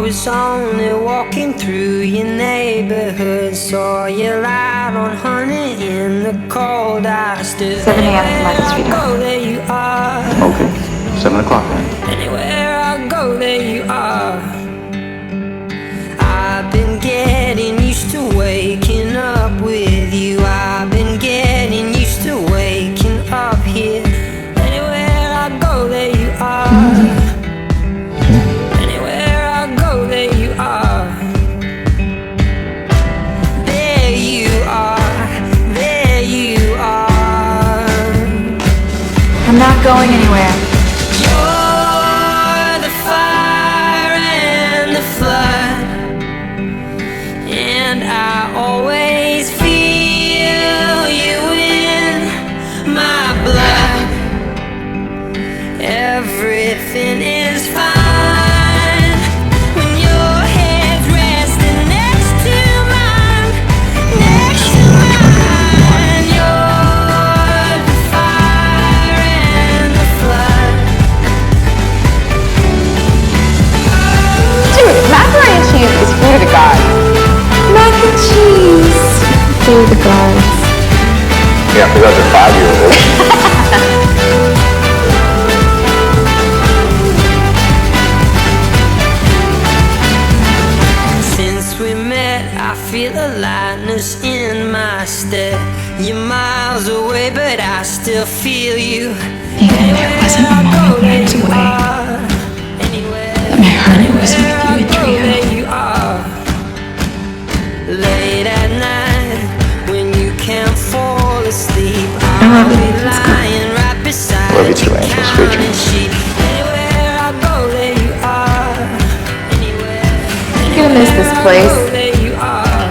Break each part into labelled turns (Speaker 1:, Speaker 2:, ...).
Speaker 1: was only walking through your neighborhood, saw you light on honey in the cold. I stood
Speaker 2: 7 a.m. at Market Street.
Speaker 1: Go, there you are.
Speaker 3: Okay, 7 o'clock then.
Speaker 1: Anywhere I go, there you are. I've been getting used to waking up with you. I've been getting used to waking up here. Anywhere I go, there you are. Anywhere I go, there you are. There you are. There you are.
Speaker 2: I'm not going anywhere.
Speaker 1: You're the fire and the flood, and I always feel you in my blood. Everything is fine when your head's resting next to mine, next to mine. You're the fire and the flood.
Speaker 2: Dude, macaroni and cheese is food of the gods. Mac and cheese. Food of the gods.
Speaker 3: Yeah, because that's a 5-year-old.
Speaker 1: Since we met, I feel a lightness in my step. You're miles away, but I still feel you.
Speaker 4: Nathan, there wasn't a moment when I was away, but my heart was with you in Trio.
Speaker 1: Late at night, when you can't fall asleep,
Speaker 4: I love
Speaker 1: I'll
Speaker 4: you.
Speaker 1: be
Speaker 4: Let's go.
Speaker 1: lying right beside
Speaker 3: Love you too, Angel. Sweet
Speaker 1: counting
Speaker 3: dreams.
Speaker 1: sheep. Anywhere I go, there you are. Anywhere,
Speaker 2: I'm gonna miss this place.
Speaker 1: there you are.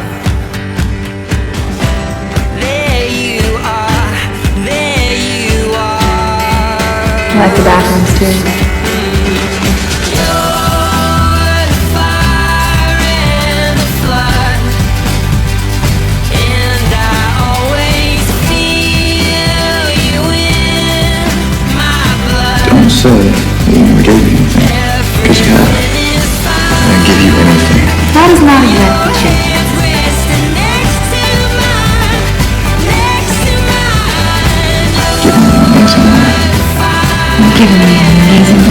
Speaker 1: There you are. There you are.
Speaker 2: I like the bathrooms too.
Speaker 1: You're the fire and the flood, and I always feel you in my blood.
Speaker 3: Don't say you never gave me anything, because you have.
Speaker 1: Everything is
Speaker 3: I
Speaker 1: fine.
Speaker 3: didn't give you anything.
Speaker 2: That is not exactly true.
Speaker 1: Hands resting next to mine, next to mine.
Speaker 3: Giving me an amazing life.
Speaker 4: You've given me an amazing